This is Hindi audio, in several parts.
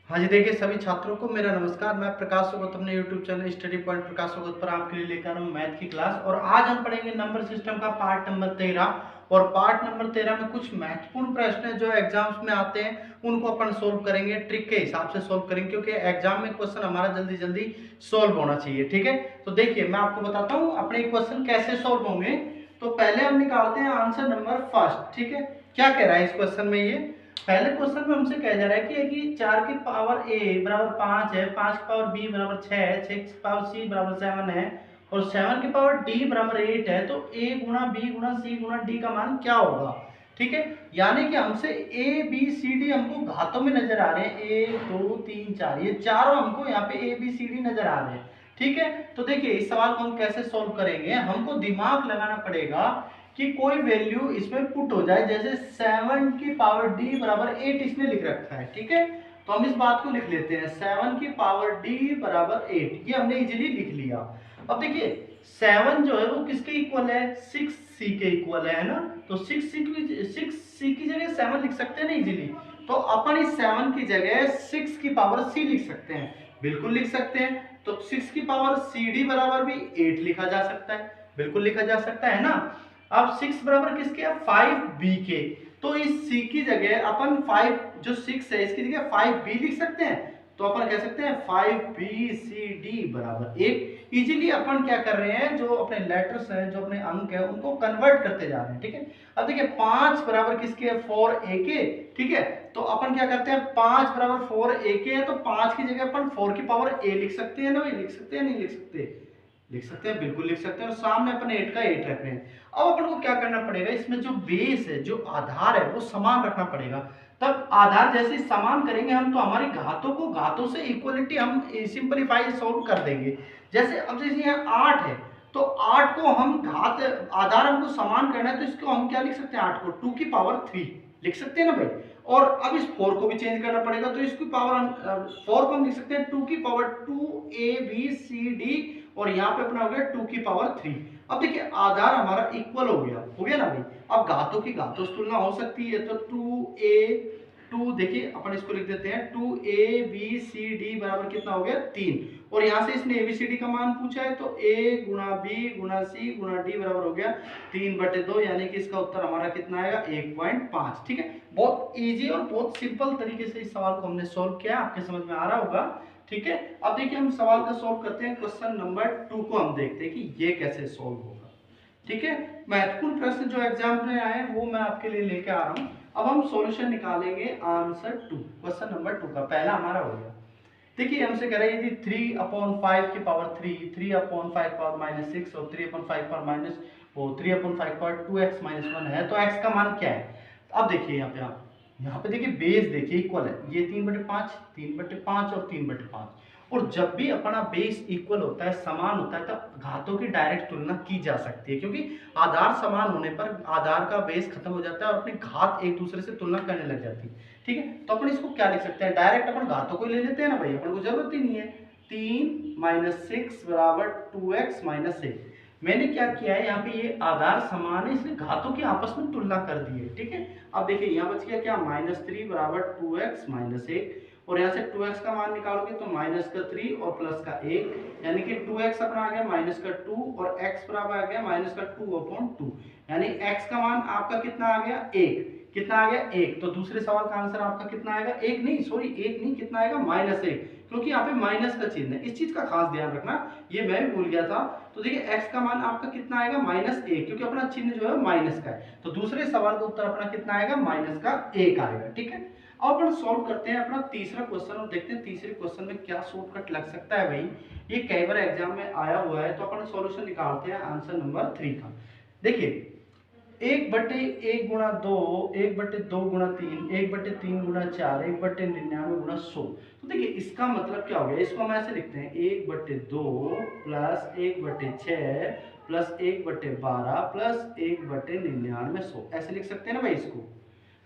हाँ जी, देखिए सभी छात्रों को मेरा नमस्कार। मैं प्रकाश सोगत अपने यूट्यूब चैनल स्टडी पॉइंट प्रकाश सोगत पर आपके लिए लेकर आया हूँ मैथ की क्लास। और आज हम पढ़ेंगे नंबर सिस्टम का पार्ट नंबर 13। और पार्ट नंबर 13 में कुछ महत्वपूर्ण प्रश्न है जो एग्जाम्स में आते हैं, उनको अपन सोल्व करेंगे, ट्रिक के हिसाब से सोल्व करेंगे, क्योंकि एग्जाम में क्वेश्चन हमारा जल्दी जल्दी सोल्व होना चाहिए। ठीक है, तो देखिए मैं आपको बताता हूँ अपने क्वेश्चन कैसे सोल्व होंगे। तो पहले हम निकालते हैं आंसर नंबर फर्स्ट। ठीक है, क्या कह रहा है इस क्वेश्चन में? ये पहले क्वेश्चन में हमसे कहा जा रहा है कि 4 की पावर a बराबर 5 है, 5 की पावर b बराबर 6 है, 6 की पावर c बराबर 7 है और 7 की पावर d बराबर 8 है। तो a गुणा b गुणा c गुणा d का मान क्या होगा? ठीक है, यानी कि हमसे a b c d हमको घातों में नजर आ रहे हैं, 1 2 3 4, ये चारों हमको यहाँ पे a b c d नजर आ रहे हैं। ठीक है, तो देखिए इस सवाल को हम कैसे सोल्व करेंगे। हमको दिमाग लगाना पड़ेगा कि कोई वैल्यू इसमें पुट हो जाए। जैसे 7 की पावर d बराबर 8 इसने लिख रखा है। ठीक है, तो हम इस बात को लिख लेते हैं, 7 की पावर d बराबर 8, ये हमने इजीली लिख लिया। अब देखिए 7 जो है वो किसके इक्वल है? 6c के इक्वल है ना। तो 6c की जगह 7 लिख सकते हैं ना इजीली। तो अपन इस 7 की जगह 6 की पावर c लिख सकते हैं, बिल्कुल लिख सकते हैं। तो 6 की पावर cd बराबर भी 8 लिखा जा सकता है, बिल्कुल लिखा जा सकता है ना। अब 6 बराबर किसके है? 5b के। तो इस c की जगह अपन 5 जो 6 है इसकी जगह 5b लिख सकते हैं। तो अपन कह सकते हैं 5bcd बराबर 1। इजीली अपन क्या कर रहे हैं, जो अपने लेटर्स हैं, जो अपने अंक है, उनको कन्वर्ट करते जा रहे हैं। ठीक है, अब देखिए 5 बराबर किसके है? 4a के। ठीक है, तो अपन क्या करते हैं, 5 बराबर 4a के है तो 5 की जगह अपन 4 की पावर a लिख सकते हैं ना भाई? लिख सकते हैं नहीं लिख सकते? लिख सकते हैं, बिल्कुल लिख सकते हैं। और सामने अपन 8 का 8 रख रहे हैं। अब अपन को क्या करना पड़ेगा, इसमें जो बेस है, जो आधार है, वो समान रखना पड़ेगा। तब आधार जैसे समान करेंगे हम, तो हमारी घातों को घातों से इक्वलिटी हम सिंपलीफाई सोल्व कर देंगे। जैसे अब जैसे यहाँ 8 है, तो 8 को हम घात आधार हमको समान करना है, तो इसको हम क्या लिख सकते हैं? 8 को 2 की पावर 3 लिख सकते हैं ना भाई। और अब इस 4 को भी चेंज करना पड़ेगा, तो इसकी पावर 4 को हम लिख सकते हैं 2 की पावर 2abcd, और यहाँ पे अपना हो गया 2 की पावर 3। अब देखिए आधार हमारा इक्वल हो गया ना भाई। अब घातों की घातों से तुलना हो सकती है, तो 2 देखिए अपन इसको लिख देते हैं 2abcd बराबर कितना हो गया? 3। और यहाँ से इसने abcd का मान पूछा है, तो a गुणा b गुणा c गुणा d बराबर हो गया 3/2, यानी कि इसका उत्तर हमारा कितना आएगा? 1.5। ठीक है, बहुत इजी और बहुत सिंपल तरीके से इस सवाल को हमने सोल्व किया, आपके समझ में आ रहा होगा। ठीक है, अब देखिए हम सवाल का सोल्व करते हैं। क्वेश्चन नंबर 2 को हम देखते हैं कि ये कैसे सोल्व होगा। ठीक है, महत्वपूर्ण प्रश्न जो एग्जाम में आए वो मैं आपके लिए लेके आ रहा हूं। अब हम सॉल्यूशन निकालेंगे आंसर 2, क्वेश्चन नंबर 2 का। पहला हमारा हो गया। देखिए हमसे कह रहा है यदि 3/5 की पावर 3, 3/5 पावर -6 और 3/5 पावर माइनस वो 3/5 पावर 2x - 1 है, तो x का मान क्या है? अब देखिए यहाँ पे आप यहाँ पे देखिए बेस देखिए इक्वल है, ये 3/5, 3/5 और 3/5। और जब भी अपना बेस इक्वल होता है, समान होता है, तब घातों की डायरेक्ट तुलना की जा सकती है, क्योंकि आधार समान होने पर आधार का बेस खत्म हो जाता है और अपनी घात एक दूसरे से तुलना करने लग जाती है। ठीक है, तो अपन इसको क्या लिख सकते हैं? डायरेक्ट अपन घातों को ले लेते हैं ना भाई, अपन को जरूरत ही नहीं है। 3 - 6 बराबर 2x - 1। मैंने क्या किया है, यहाँ पे ये आधार समान है इसलिए घातों की आपस में तुलना कर दी है। ठीक है, अब देखिए यहाँ बच गया क्या? -3 बराबर 2x - 1। और यहाँ से 2x का मान निकालोगे तो -3 और +1, यानी कि 2x अपना आ गया -2 और x बराबर आ गया -2/2, यानी x का मान आपका कितना आ गया? 1। कितना आ गया? 1। तो दूसरे सवाल का आंसर आपका कितना आएगा? 1 नहीं, सॉरी 1 नहीं, कितना आएगा? -1, क्योंकि यहाँ पे माइनस का चिन्ह है। इस चीज का खास ध्यान रखना, ये मैं भी भूल गया था। तो देखिए x का मान आपका कितना आएगा? -1, क्योंकि अपना चिन्ह जो है माइनस का है। तो दूसरे सवाल का उत्तर अपना कितना आएगा? -1 आएगा। ठीक है, अब अपन सॉल्व करते हैं अपना तीसरा क्वेश्चन और देखते हैं तीसरे क्वेश्चन में क्या शॉर्टकट लग सकता है भाई। ये कई बार एग्जाम में आया हुआ है, तो अपन सॉल्यूशन निकालते हैं आंसर नंबर 3 का। देखिए 1/1 गुणा 2, 1/2 गुणा 3, 1/3 गुणा 4, 1/99 गुणा 100। तो देखिए इसका मतलब क्या हो गया, इसको हम ऐसे लिखते हैं 1/2 प्लस 1/6 प्लस 1/12 प्लस 1/99 100, ऐसे लिख सकते हैं ना भाई इसको?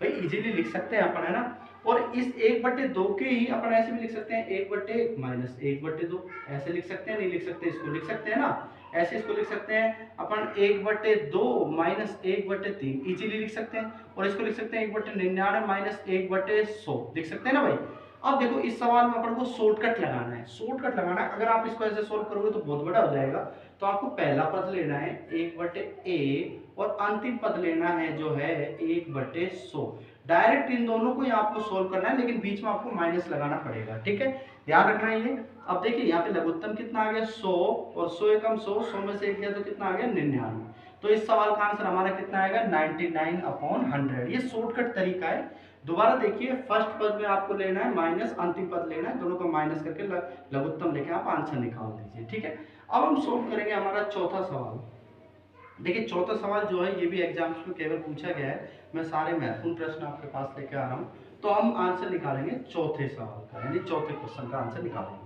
भाई इजीली लिख सकते हैं अपन, है ना। और इस 1/2 के ही अपन ऐसे भी लिख सकते हैं 1/-1/2, ऐसे लिख सकते हैं नहीं लिख सकते? इसको लिख सकते हैं ना, ऐसे इसको लिख सकते हैं अपन 1/2 माइनस 1/3, इजीली लिख सकते हैं। और इसको लिख सकते हैं 1/99 माइनस 1/100, लिख सकते हैं ना भाई। अब देखो इस सवाल में अपन को शॉर्टकट लगाना है, शॉर्टकट लगाना है। अगर आप इसको ऐसे सोल्व करोगे तो बहुत बड़ा हो जाएगा। तो आपको पहला पद लेना है 1/a और अंतिम पद लेना है जो है 1/100। डायरेक्ट इन दोनों को ही आपको सोल्व करना है, लेकिन बीच में आपको माइनस लगाना पड़ेगा, ठीक है, ध्यान रखना है ये। अब देखिए यहाँ पे लघुत्तम कितना आ गया 100 और 100 एकम 100 में से 1 गया तो कितना आ गया 99। तो इस सवाल का आंसर हमारा कितना आएगा 99/100। ये शॉर्टकट तरीका है। दोबारा देखिए, फर्स्ट पद में आपको लेना है माइनस, अंतिम पद लेना है, दोनों को माइनस करके लघुत्तम लेके आप आंसर निकाल दीजिए, ठीक है। अब हम सोल्व करेंगे हमारा चौथा सवाल। देखिए चौथा सवाल जो है ये भी एग्जाम्स में केवल पूछा गया है, मैं सारे महत्वपूर्ण प्रश्न आपके पास लेके आ रहा हूँ। तो हम आंसर निकालेंगे चौथे सवाल का, यानी चौथे क्वेश्चन का आंसर निकालेंगे।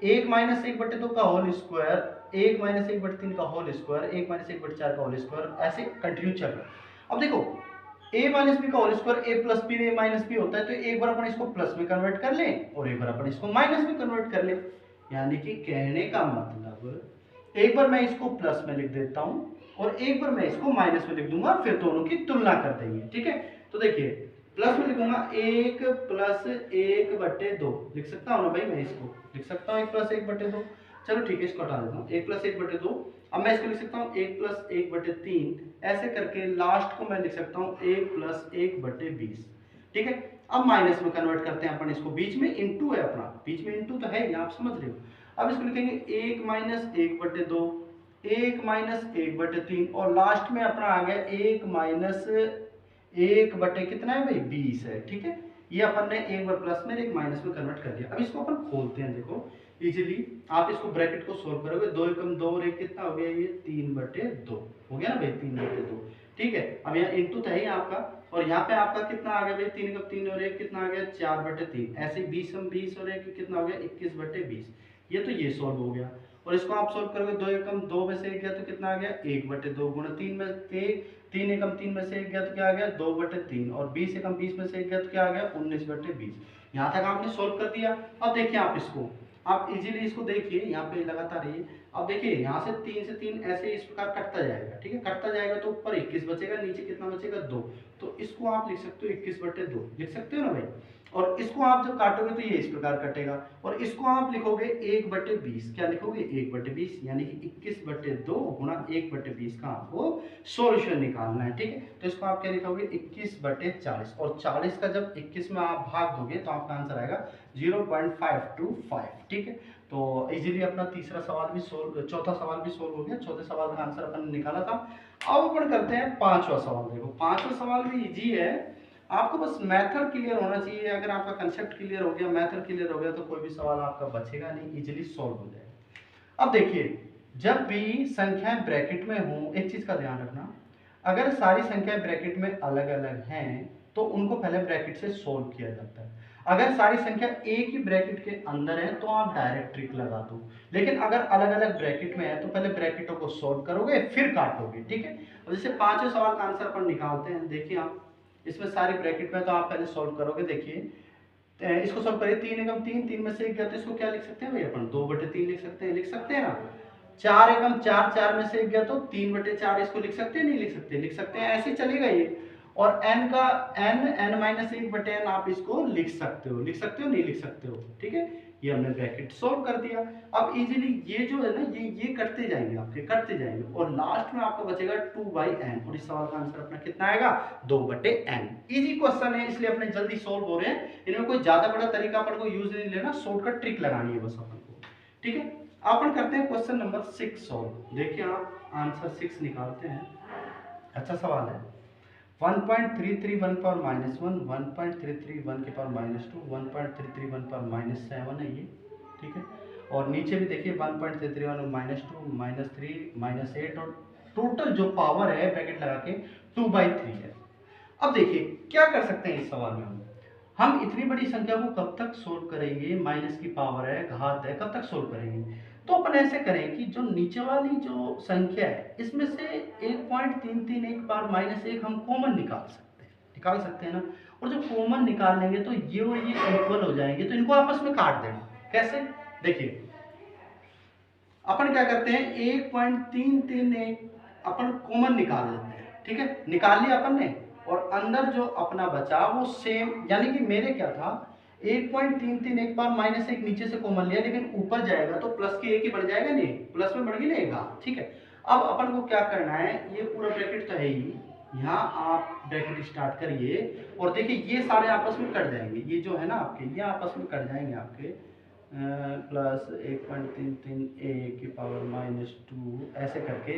1-1/2 का होल स्क्वायर, 1-1/3 का होल स्क्वायर, 1-1/4 का होल स्क्वायर, ऐसे कंटिन्यू चल रहा है। अब देखो a माइनस बी का whole square a plus b a minus b होता है, तो एक बार अपन इसको प्लस में कन्वर्ट कर लें और एक बार अपन इसको माइनस में कन्वर्ट कर लें। यानी कि कहने का मतलब एक बार मैं इसको प्लस में लिख देता हूं और एक बार मैं इसको माइनस में लिख दूंगा, फिर दोनों की तुलना कर देंगे, ठीक है। तो देखिए प्लस में लिखूंगा 1 + 1/2 लिख सकता हूं ना भाई, मैं इसको लिख सकता हूं 1 + 1/2। चलो ठीक है, इसको हटा देता हूँ 1 + 1/2। अब मैं इसको लिख सकता हूँ 1 + 1/3, ऐसे करके लास्ट को मैं लिख सकता हूँ 1 + 1/20, ठीक है। अब माइनस में कन्वर्ट करते हैं अपन इसको, बीच में इंटू है अपना, बीच में इंटू तो है ही, आप समझ रहे हो। अब इसको लिखेंगे 1 - 1/2, 1 - 1/3 और लास्ट में अपना आ गया 1 - 1 कितना है भाई 20 है, ठीक है। ये अपन ने एक बार प्लस में एक माइनस में कन्वर्ट कर दिया। अब इसको अपन खोलते हैं, देखो इजीली आप इसको ब्रैकेट को सोल्व करोगे, 2 एकम 2 और 1 कितना हो गया, ये 3/2 हो गया ना भाई, 3/2, ठीक है। अब यहाँ इंटू था ही आपका, और यहाँ पे आपका कितना आ गया भाई 3 एकम 3 और 1 कितना आ गया 4/3, ऐसे 20 और 1 कितना हो गया 21/20। ये तो ये सोल्व हो गया। और इसको आप सोल्व करोगे 2 एकम 2 में से 1 गया तो कितना आ गया 1/2 गुणा 3 में 1, 3 एकम 3 में से 1 गया तो क्या आ गया 2/3 और 20 एकम 20 में से 1 गया तो क्या आ गया 19/20। यहाँ तक आपने सोल्व कर दिया। अब देखिए आप इसको, आप इजीली इसको देखिए, यहाँ पे लगातार रहिए। अब देखिए यहाँ से 3 से 3 ऐसे इस प्रकार कटता जाएगा, ठीक है, कटता जाएगा तो ऊपर 21 बचेगा, नीचे कितना बचेगा 2। तो इसको आप लिख सकते हो 21/2 लिख सकते हो ना भाई। और इसको आप जब काटोगे तो ये इस प्रकार कटेगा, और इसको आप लिखोगे 1/20, क्या लिखोगे 1/20, यानी कि 21/2 गुणा 1/20 का आपको सॉल्यूशन निकालना है, ठीक है। तो इसको आप क्या लिखोगे 21/40, और 40 का जब 21 में आप भाग दोगे तो आपका आंसर आएगा 0.525, ठीक है। तो इजीली अपना तीसरा सवाल भी सोल्व, चौथा सवाल भी सोल्व हो गया। चौथे सवाल का आंसर अपन ने निकाला था। अब अपन करते हैं पांचवा सवाल। देखो पांचवा सवाल भी इजी है, आपको बस मेथड क्लियर होना चाहिए। अगर आपका कंसेप्ट क्लियर हो गया, मेथड क्लियर हो गया, तो कोई भी सवाल आपका बचेगा नहीं, इजीली सॉल्व हो जाएगा। अब देखिए जब भी संख्याएं ब्रैकेट में हो, एक चीज का ध्यान रखना, अगर सारी संख्याएं ब्रैकेट में अलग अलग हैं तो उनको पहले ब्रैकेट से सोल्व किया जाता है। अगर सारी संख्या एक ही ब्रैकेट के अंदर है तो आप डायरेक्ट ट्रिक लगा दो, लेकिन अगर अलग अलग ब्रैकेट में है तो पहले ब्रैकेटों को सोल्व करोगे फिर काटोगे, ठीक है। और जैसे पांचवें सवाल का आंसर अपन निकालते हैं, देखिए आप इसमें सारी ब्रैकेट में तो आप पहले सोल्व करोगे। देखिए इसको सोल्व करिए, 3 एकम 3, 3 में से 1 गया तो इसको क्या लिख सकते हैं भाई अपन 2/3 लिख सकते हैं, लिख सकते हैं ना। 4 एकम 4, 4 में से 1 गया तो 3/4 इसको लिख सकते हैं, नहीं लिख सकते, लिख सकते हैं, ऐसे चलेगा ये। और n का n-1/n आप इसको लिख सकते हो, लिख सकते हो, नहीं लिख सकते हो, ठीक है। ये हमने ब्रैकेट सोल्व कर दिया। अब इजीली ये जो है ना ये करते जाएंगे, आपके करते जाएंगे, और लास्ट में आपका बचेगा 2/n, और इस सवाल का आंसर अपना कितना आएगा 2/n। इजी क्वेश्चन है इसलिए अपने जल्दी सोल्व हो रहे हैं, इनमें कोई ज्यादा बड़ा तरीका अपन को यूज नहीं लेना, शॉर्टकट ट्रिक लगानी है बस अपन को, ठीक है। अपन करते हैं क्वेश्चन नंबर 6 सॉल्व। देखिए आप आंसर 6 निकालते हैं, अच्छा सवाल है। 1.331 पर -1, 1.331 के पर -2, 1.331 पर -7 है ये, ठीक है। और नीचे भी देखिए 1.331 -2, -3, -8, और टोटल जो पावर है ब्रैकेट लगा के 2/3 है। अब देखिए क्या कर सकते हैं इस सवाल में हम इतनी बड़ी संख्या को कब तक सोल्व करेंगे, माइनस की पावर है, घात है, कब तक सोल्व करेंगे। तो अपन ऐसे करें कि जो नीचे वाली जो संख्या है इसमें से 1.331 बार -1 हम कॉमन निकाल सकते हैं ना। और जब कॉमन निकाल लेंगे तो ये और ये इक्वल हो जाएंगे, तो इनको आपस में काट देना। कैसे, देखिए अपन क्या करते हैं 1.331 अपन कॉमन निकाल लेते हैं, ठीक है, निकाल लिया अपन ने, और अंदर जो अपना बचा वो सेम, यानी कि मेरे क्या था 1.33 एक बार माइनस एक नीचे से कॉमन लिया, लेकिन ऊपर जाएगा तो प्लस के एक ही बढ़ जाएगा, नहीं प्लस में बढ़ गई ना एक घात, ठीक है। अब अपन को क्या करना है, ये पूरा ब्रैकेट तो है ही, यहाँ आप ब्रैकेट स्टार्ट करिए और देखिए ये सारे आपस में कट जाएंगे, ये जो है ना आपके ये आपस में कट जाएंगे आपके, प्लस 1.33 ए की पावर माइनस 2 ऐसे करके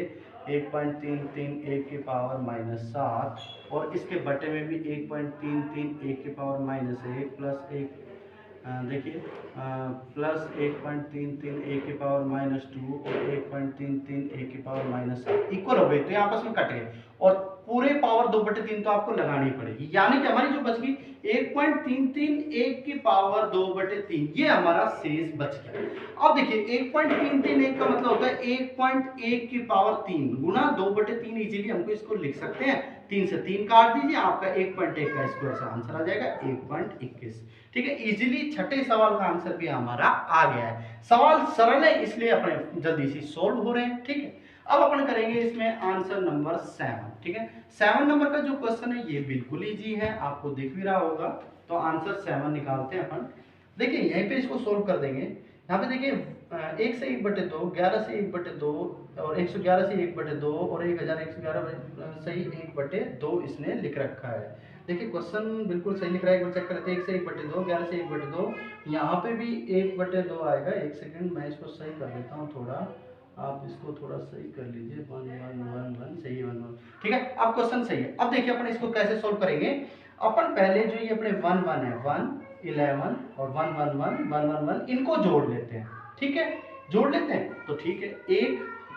1.33 ए की पावर माइनस 7 और इसके बटे में भी 1.33 ए की पावर माइनस 1 प्लस एक देखिए प्लस 1.33 ए की पावर माइनस 2 और 1.33 ए की पावर माइनस 7 इक्वल हो गए, तो ये आपस में कट गए और पूरे पावर 2/3 तो आपको लगानी पड़ेगी, यानी कि हमारी जो बच गई 1.33 एक की पावर 2/3, ये हमारा शेष बच गया। अब देखिए 1.33 एक का मतलब होता है 1.1 की पावर 3 गुना 2/3, इजीली हमको इसको लिख सकते हैं, 3 से 3 काट दीजिए, आपका 1.1 का स्क्वायर से आंसर आ जाएगा 1.21, ठीक है। इजीली छठे सवाल का आंसर भी हमारा आ गया है। सवाल सरल है इसलिए अपने जल्दी से सोल्व हो रहे हैं, ठीक है। अब अपन करेंगे इसमें आंसर नंबर 7, ठीक है। 7 नंबर का जो क्वेश्चन है ये बिल्कुल इजी है, आपको दिख भी रहा होगा, तो आंसर 7 निकालते हैं अपन। देखिए यहीं पे इसको सोल्व कर देंगे, यहाँ पे देखिए 1 से 1/2, 11 से 1/2 और 111 से 1/2 और 1111 से 1/2 इसने लिख रखा है। देखिए क्वेश्चन बिल्कुल सही लिख रहा है, एक बार चेक करते हैं। 1 से 1/2, 11 से 1/2, यहाँ पे भी 1/2 आएगा। एक सेकंड मैं इसको सही कर देता हूँ थोड़ा, आप इसको थोड़ा सही कर लीजिए, 1 1 1 1 सही है 1 1, ठीक है। अब क्वेश्चन सही है। अब देखिए अपन इसको कैसे सोल्व करेंगे, अपन पहले जो ये अपने 1 1 है 1 11 और 1 1 1 1 1 1 इनको जोड़ लेते हैं, ठीक है। जोड़ लेते हैं तो ठीक है, 1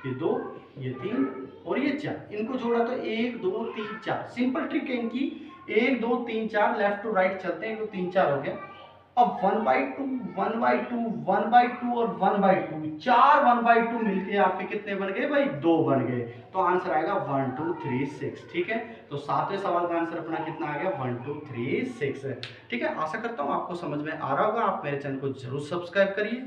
ये 2 ये 3 और ये 4, इनको जोड़ा तो 1 2 3 4, सिंपल ट्रिक है इनकी, 1 2 3 4 लेफ्ट टू राइट चलते हैं, 1 2 3 4 हो गया। अब 1/2 1/2 1/2 और 1/2, चार 1/2 मिलके आपके कितने बन गए भाई, 2 बन गए, तो आंसर आएगा 1 2 3 6, ठीक है। तो सातवें सवाल का आंसर अपना कितना आ गया, 1 2 3 6, ठीक है। आशा करता हूँ आपको समझ में आ रहा होगा, आप मेरे चैनल को जरूर सब्सक्राइब करिए।